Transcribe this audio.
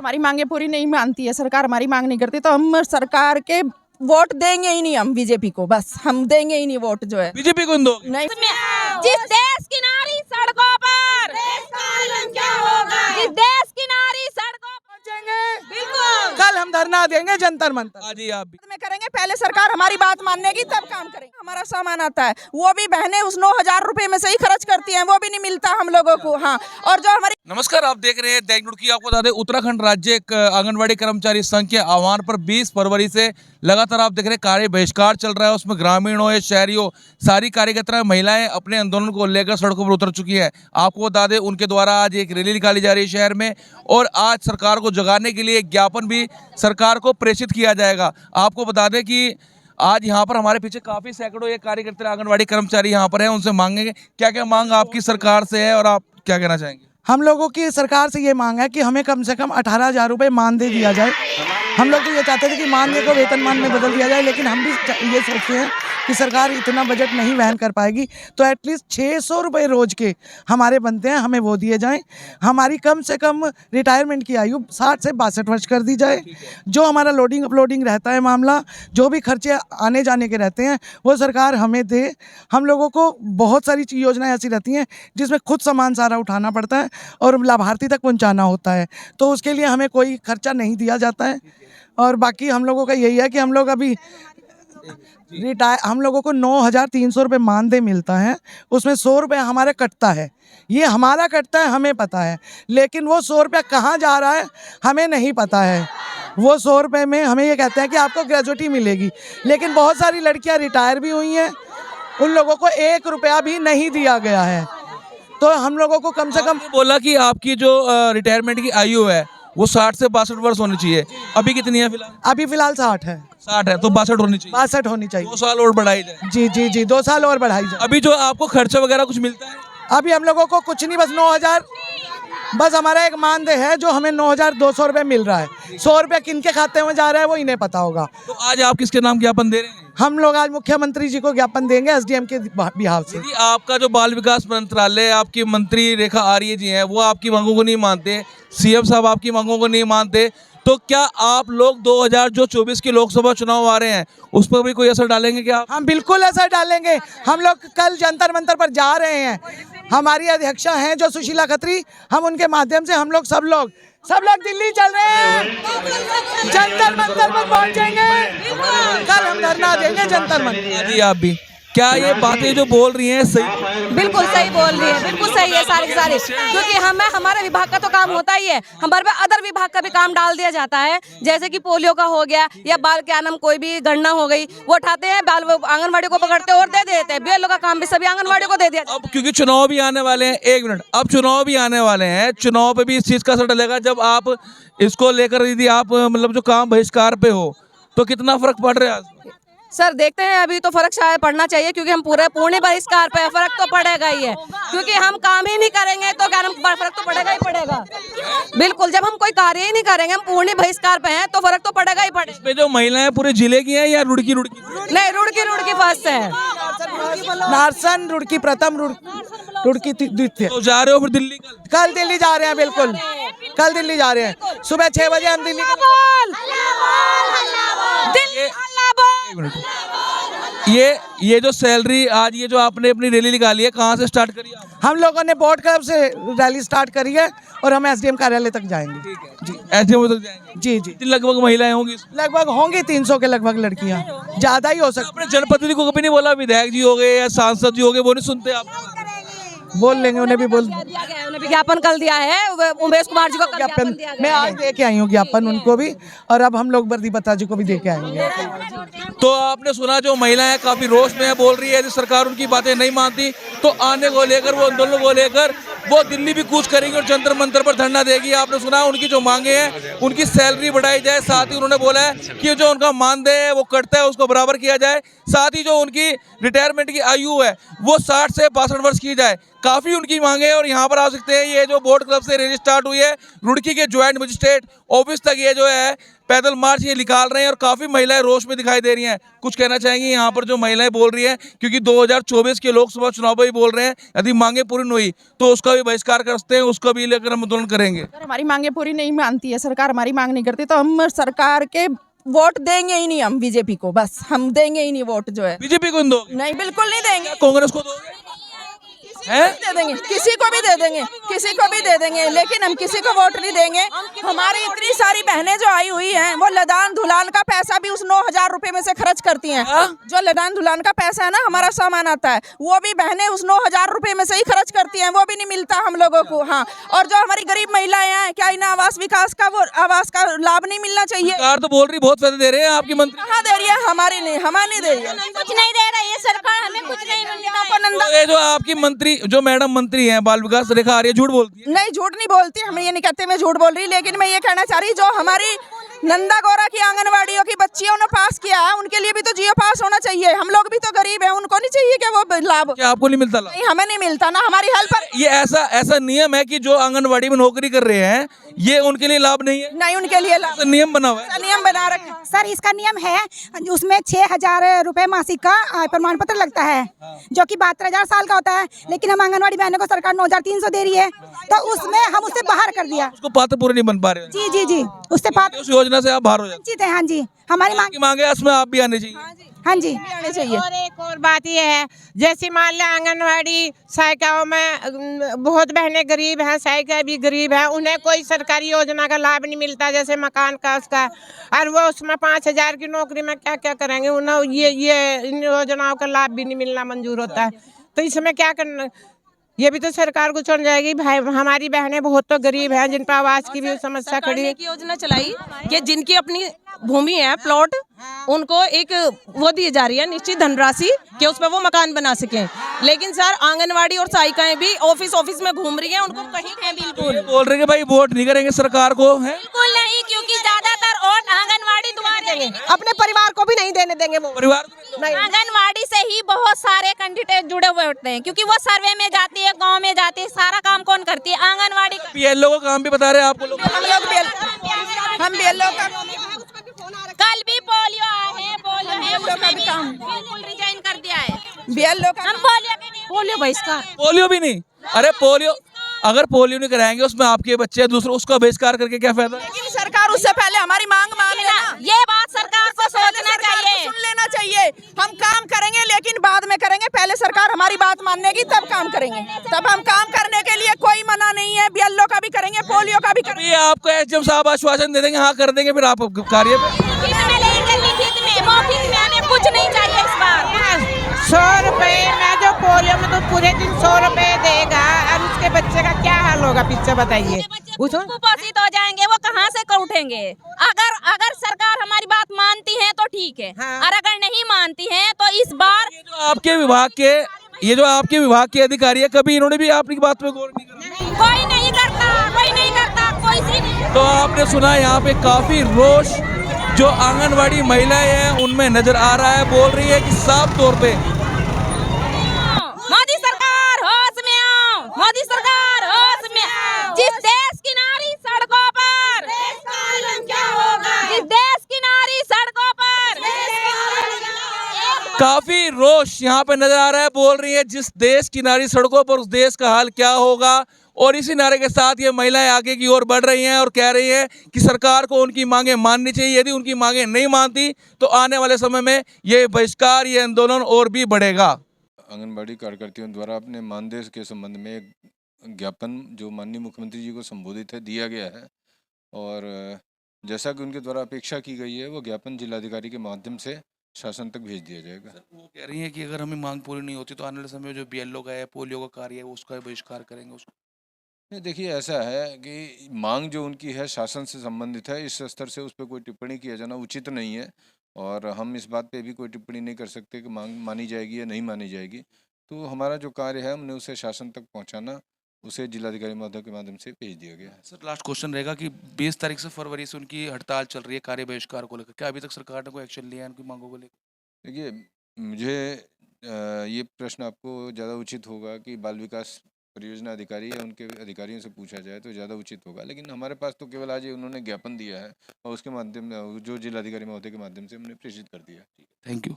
हमारी मांगे पूरी नहीं मानती है, सरकार हमारी मांग नहीं करती, तो हम सरकार के वोट देंगे ही नहीं, हम बीजेपी को, बस हम देंगे ही नहीं वोट जो है बीजेपी को दो। नहीं। जिस देश की नारी सड़कों पर, क्या होगा? जिस देश की नारी सड़कों पर बिल्कुल कल हम धरना देंगे जंतर मंतर। हाँ जी, आप भी में करेंगे, पहले सरकार हमारी बात मानेगी तब काम करेंगे। हमारा सामान आता है, वो भी बहनें उस 9,000 रुपए में से ही खर्च करती हैं, वो भी नहीं मिलता हम लोगों को। हाँ, और जो हमारी नमस्कार, आप देख रहे हैं दैनिक रुड़की। आपको बता दें, उत्तराखंड राज्य आंगनवाड़ी कर्मचारी संघ के आह्वान पर 20 फरवरी से लगातार आप देख रहे हैं कार्य बहिष्कार चल रहा है। उसमें ग्रामीण हो या शहरी हो, सारी कार्यकर्ता महिलाएं अपने आंदोलन को लेकर सड़कों पर उतर चुकी है। आपको बता दें, उनके द्वारा आज एक रैली निकाली जा रही है शहर में, और आज सरकार को जगाने के लिए एक ज्ञापन भी सरकार को प्रेषित किया जाएगा। आपको बता दें कि आज यहाँ पर हमारे पीछे काफी सैकड़ों ये कार्यकर्ता आंगनवाड़ी कर्मचारी यहाँ पर हैं। उनसे मांगेंगे क्या क्या मांग आपकी सरकार से है और आप क्या कहना चाहेंगे। हम लोगों की सरकार से ये मांग है कि हमें कम से कम 18,000 रुपये मानदेय दिया जाए। हम लोग तो ये चाहते थे कि मानदेय को वेतनमान में बदल दिया जाए, लेकिन हम भी ये सोचते हैं कि सरकार इतना बजट नहीं वहन कर पाएगी, तो एटलीस्ट 600 रुपये रोज के हमारे बनते हैं, हमें वो दिए जाएं। हमारी कम से कम रिटायरमेंट की आयु 60 से 62 वर्ष कर दी जाए। जो हमारा लोडिंग अपलोडिंग रहता है मामला, जो भी खर्चे आने जाने के रहते हैं, वो सरकार हमें दे। हम लोगों को बहुत सारी योजनाएं ऐसी रहती हैं जिसमें खुद सामान सारा उठाना पड़ता है और लाभार्थी तक पहुंचाना होता है, तो उसके लिए हमें कोई खर्चा नहीं दिया जाता है। और बाकी हम लोगों का यही है कि हम लोग अभी हम लोगों को 9,300 रुपये मानदेय मिलता है, उसमें 100 रुपये हमारे कटता है। ये हमारा कटता है, हमें पता है, लेकिन वो 100 रुपये कहाँ जा रहा है हमें नहीं पता है। वो 100 रुपये में हमें ये कहते हैं कि आपको ग्रेजुएटी मिलेगी, लेकिन बहुत सारी लड़कियां रिटायर भी हुई हैं, उन लोगों को 1 रुपया भी नहीं दिया गया है। तो हम लोगों को कम से कम बोला कि आपकी जो रिटायरमेंट की आयु है वो 60 से 62 वर्ष होनी चाहिए। अभी कितनी है फिलहाल? अभी फिलहाल 60 है। 60 है तो 62 होनी चाहिए। 62 होनी चाहिए। 2 साल और बढ़ाई जाए। जी जी जी, 2 साल और बढ़ाई जाए। अभी जो आपको खर्चा वगैरह कुछ मिलता है? अभी हम लोगों को कुछ नहीं, बस 9,000, बस हमारा एक मानदेय है जो हमें 9,200 रुपये मिल रहा है। 100 रुपये किनके खाते में जा रहा है वो इन्हें पता होगा। तो आज आप किसके नाम ज्ञापन दे रहे हैं? हम लोग आज मुख्यमंत्री जी को ज्ञापन देंगे एसडीएम के बिहाफ से। यदि आपका जो बाल विकास मंत्रालय, आपकी मंत्री रेखा आर्य जी हैं, वो आपकी मांगों को नहीं मानते, सीएम साहब आपकी मांगों को नहीं मानते, तो क्या आप लोग 2024 के लोकसभा चुनाव आ रहे हैं उस पर भी कोई असर डालेंगे क्या? हम बिल्कुल असर डालेंगे। हम लोग कल जंतर मंतर पर जा रहे हैं। हमारी अध्यक्षा हैं जो सुशीला खत्री, हम उनके माध्यम से हम लोग सब लोग दिल्ली चल रहे हैं, जंतर मंतर पर पहुंचेंगे। कल हम धरना देंगे जंतर मंतर। जी, आप भी क्या ये बातें जो बोल रही हैं सही? बिल्कुल सही बोल रही है, बिल्कुल सही है सारी की सारी, क्योंकि हमारे विभाग का तो काम होता ही है, हमारे पे अदर विभाग का भी काम डाल दिया जाता है। जैसे कि पोलियो का हो गया या बाल क्या नाम कोई भी गणना हो गई, वो उठाते हैं बाल आंगनवाड़ी को पकड़ते और दे देते हैं। बीएलओ का काम भी सभी आंगनवाड़ी को दे दिया। अब क्योंकि चुनाव भी आने वाले हैं, 1 मिनट, अब चुनाव भी आने वाले हैं, चुनाव पे भी इस चीज का असर डलेगा। जब आप इसको लेकर यदि आप मतलब जो काम बहिष्कार पे हो, तो कितना फर्क पड़ रहा है? सर देखते हैं, अभी तो फर्क शायद पड़ना चाहिए, क्योंकि हम पूर्ण बहिष्कार पे, फर्क तो पड़ेगा ही है, क्योंकि हम काम ही नहीं करेंगे तो क्या फर्क तो पड़ेगा ही पड़ेगा। बिल्कुल, जब हम कोई कार्य ही नहीं करेंगे, हम पूर्ण बहिष्कार पे हैं, तो फर्क तो पड़ेगा ही पड़ेगा। इसमें जो महिलाएं पूरे जिले की हैं या रुड़की नहीं, रुड़की फर्स्ट है। नारसन रुड़की प्रथम, रुड़की द्वितीय। तो जा रहे हो फिर दिल्ली? कल दिल्ली जा रहे हैं, बिल्कुल कल दिल्ली जा रहे हैं। सुबह 6 बजे हम दिल्ली ये जो सैलरी आज ये जो आपने अपनी रैली निकाली है, कहाँ से स्टार्ट करी आप? हम लोगों ने बोट क्लब से रैली स्टार्ट करी है और हम एसडीएम कार्यालय तक जाएंगे। जी, एसडीएम तक जाएंगे। जी जी, लगभग महिलाएं होंगी? लगभग होंगी 300 के लगभग लड़कियां, ज्यादा ही हो सकता। अपने जनप्रतिनिधि को कभी नहीं बोला विधायक जी हो गए या सांसद जी हो गए, वो नहीं सुनते आप? बोल लेंगे, उन्हें भी बोल उन्हें विज्ञापन कल दिया है, उमेश कुमार जी को ज्ञापन मैं आज दे के आई हूँ ज्ञापन उनको भी, और अब हम लोग वर्दी बता जी को भी दे के आएंगे। तो आपने सुना, जो महिलाएं काफी रोष में बोल रही है, यदि सरकार उनकी बातें नहीं मानती तो आने को लेकर, वो आंदोलन को लेकर वो दिल्ली भी कूच करेंगी और जंतर मंतर पर धरना देगी। आपने सुना उनकी जो मांगे हैं, उनकी सैलरी बढ़ाई जाए, साथ ही उन्होंने बोला है कि जो उनका मानदेय है वो कटता है उसको बराबर किया जाए, साथ ही जो उनकी रिटायरमेंट की आयु है वो 60 से 62 वर्ष की जाए। काफी उनकी मांगे हैं और यहाँ पर आ सकते हैं। ये जो बोट क्लब से रैली स्टार्ट हुई है, रुड़की के ज्वाइंट मजिस्ट्रेट ऑफिस तक ये जो है पैदल मार्च ये निकाल रहे हैं और काफी महिलाएं रोष में दिखाई दे रही हैं। कुछ कहना चाहेंगी यहाँ पर जो महिलाएं बोल रही हैं, क्योंकि 2024 के लोकसभा चुनाव में भी बोल रहे हैं यदि मांगे पूरी नहीं हुई तो उसका भी बहिष्कार कर सकते हैं, उसका भी लेकर हम आंदोलन करेंगे। अगर हमारी मांगे पूरी नहीं मानती है सरकार, हमारी मांग नहीं करती तो हम सरकार के वोट देंगे ही नहीं। हम बीजेपी को बस हम देंगे ही नहीं वोट जो है। बीजेपी को दोगे? नहीं, बिल्कुल नहीं देंगे। कांग्रेस को दोगे? हैं? दे देंगे, किसी को भी दे देंगे, किसी को भी दे देंगे, लेकिन हम किसी को वोट नहीं देंगे। हमारी इतनी सारी बहनें जो आई हुई हैं वो लदान दुल्हन का पैसा भी उस 9,000 रुपए में से खर्च करती हैं। जो लदान दुल्हन का पैसा है ना, हमारा सामान आता है, वो भी बहनें उस 9,000 रुपए में से ही खर्च करती हैं, वो भी नहीं मिलता हम लोगों को। हाँ, और जो हमारी गरीब महिलाएं हैं, क्या इन्हें आवास विकास का वो आवास का लाभ नहीं मिलना चाहिए? सरकार तो बोल रही बहुत फायदे दे रहे हैं, आपकी मंत्री कहाँ दे रही है? हमारी नहीं, हमारी नहीं दे रही है। कुछ नहीं दे रही है सरकार, हमें कुछ नहीं मिल तो ये जो आपकी मंत्री जो मैडम मंत्री हैं बाल विकास रेखा आर्य झूठ बोलती है? नहीं, झूठ नहीं बोलती, हम ये नहीं कहते मैं झूठ बोल रही, लेकिन मैं ये कहना चाह रही जो हमारी नंदा गौरा की आंगनवाड़ियों की बच्चियों ने पास किया है उनके लिए भी तो जियो पास होना चाहिए। हम लोग भी तो गरीब हैं, उनको नहीं चाहिए क्या वो लाभ? क्या आपको नहीं मिलता लाभ? नहीं, हमें नहीं मिलता ना, हमारी हेल्प ये ऐसा नियम है कि जो आंगनवाड़ी में नौकरी कर रहे हैं ये उनके लिए लाभ नहीं है? नहीं, उनके लिए लाभ ऐसा नियम बना हुआ है? नियम बना रखे। सर इसका नियम है, उसमें 6,000 रुपए मासिक का प्रमाण पत्र लगता है, जो कि 72,000 साल का होता है, लेकिन हम आंगनवाड़ी बहनों को सरकार 9,300 दे रही है, तो उसमें हम उससे बाहर कर दिया। उसको पात्र पूरे नहीं बन पा रहे? जी जी जी, उससे पात्र उस योजना से आप बाहर हो जाते? वंचित है। हाँ जी, हमारी मांग, आपकी मांग है उसमें आप भी आने चाहिए। हाँ जी। आने चाहिए। और एक और बात यह है, जैसे मान लिया आंगनवाड़ी सहायिकाओं में बहुत बहनें गरीब हैं, सहायिका भी गरीब है, उन्हें कोई सरकारी योजना का लाभ नहीं मिलता, जैसे मकान का उसका, और वो उसमें 5,000 की नौकरी में क्या क्या करेंगे, उन्हें ये इन योजनाओं का लाभ भी नहीं मिलना मंजूर होता है। तो इसमें क्या करना, ये भी तो सरकार को छोड़ जाएगी। भाई हमारी बहनें बहुत तो गरीब हैं, जिन पर आवास की भी समस्या खड़ी है। एक योजना चलाई कि जिनकी अपनी भूमि है, प्लॉट, उनको एक वो दी जा रही है निश्चित धनराशि कि उस पर वो मकान बना सकें। लेकिन सर आंगनवाड़ी और सहायिकाएं भी ऑफिस में घूम रही हैं, उनको कहीं पे बिल्कुल बोल रहे कि भाई वोट नहीं करेंगे सरकार को, है? बिल्कुल नहीं, क्योंकि ज्यादातर वोट आंगनवाड़ी द्वारा देंगे, अपने परिवार को भी नहीं देने देंगे वो। परिवार आंगनवाड़ी से ही बहुत सारे कैंडिडेट जुड़े हुए होते हैं, क्योंकि वो सर्वे में जाती है, गांव में जाती है, सारा काम कौन करती है? आंगनवाड़ी। पीएलओ का काम भी बता रहे हैं आपको लोग? हम BLO का कल भी पोलियो आए हैं, पोलियो है, उसमें भी बिल्कुल रिजाइन कर दिया है। BLO का हम पोलियो बहिष्कार। पोलियो भी नहीं? अरे पोलियो, अगर पोलियो नहीं कराएंगे उसमें आपके बच्चे दूसरे, उसका बहिष्कार करके क्या फायदा? लेकिन सरकार उससे पहले हमारी मांग मान लेना। ये बात सरकार को सोचना चाहिए, सुन लेना चाहिए। हम काम करेंगे लेकिन बाद में करेंगे, पहले सरकार हमारी बात मानेगी तब काम करेंगे। तब हम काम करने के लिए कोई मना नहीं है, BLO का भी करेंगे, पोलियो का भी करेंगे। ये आपको एसडीएम साहब आश्वासन दे देंगे हाँ कर देंगे, फिर आप कार्य पे लिखित में मौखिक में हमें कुछ नहीं चाहिए इस बार। 100 रुपए में जो पोलियो में तो पूरे दिन 100 रुपए देगा, और उसके बच्चे का क्या हाल होगा पीछे बताइए। कुपोषित हो जाएंगे, वो कहाँ से उठेंगे? अगर सरकार हमारी बात मानती है तो ठीक है, और अगर नहीं मानती है तो इस बार ये जो आपके विभाग के अधिकारी है, कभी इन्होंने भी आपकी बात पे गौर नहीं करा? कोई नहीं करता, कोई सी नहीं। तो आपने सुना यहाँ पे काफी रोष जो आंगनवाड़ी महिलाएं हैं उनमें नजर आ रहा है। बोल रही है कि साफ तौर पे मोदी सरकार होश में आओ, मोदी सरकार होश में आओ। जिस देश की नारी सड़कों पर, क्या होगा? जिस देश की नारी सड़कों पर, काफी रोष यहाँ पे नजर आ रहा है। बोल रही है जिस देश की नारी सड़कों पर उस देश का हाल क्या होगा। और इसी नारे के साथ ये महिलाएं आगे की ओर बढ़ रही हैं और कह रही हैं कि सरकार को उनकी मांगें माननी चाहिए। यदि उनकी मांगें नहीं मानती तो आने वाले समय में ये बहिष्कार, ये आंदोलन और भी बढ़ेगा। आंगनबाड़ी कार्यकर्तियों द्वारा अपने मानदेय के संबंध में एक ज्ञापन जो माननीय मुख्यमंत्री जी को संबोधित है दिया गया है, और जैसा कि उनके द्वारा अपेक्षा की गई है वो ज्ञापन जिलाधिकारी के माध्यम से शासन तक भेज दिया जाएगा। सर वो कह रही हैं कि अगर हमें मांग पूरी नहीं होती तो आने वाले समय में जो BLO का है, पोलियो का कार्य है, उसका बहिष्कार करेंगे। उसको नहीं, देखिए ऐसा है कि मांग जो उनकी है शासन से संबंधित है, इस स्तर से उस पर कोई टिप्पणी किया जाना उचित नहीं है, और हम इस बात पे भी कोई टिप्पणी नहीं कर सकते कि मांग मानी जाएगी या नहीं मानी जाएगी। तो हमारा जो कार्य है हमने उसे शासन तक पहुंचाना, उसे जिलाधिकारी महोदय के माध्यम से भेज दिया गया है। सर लास्ट क्वेश्चन रहेगा कि 20 तारीख से फरवरी से उनकी हड़ताल चल रही है कार्य बहिष्कार को लेकर, क्या अभी तक सरकार ने कोई एक्शन लिया है उनकी मांगों को लेकर? देखिए मुझे ये प्रश्न आपको ज़्यादा उचित होगा कि बाल विकास परियोजना अधिकारी है उनके अधिकारियों से पूछा जाए तो ज़्यादा उचित होगा। लेकिन हमारे पास तो केवल आज ये उन्होंने ज्ञापन दिया है और उसके माध्यम जो जिलाधिकारी महोदय के माध्यम से हमने प्रेषित कर दिया है। Thank you.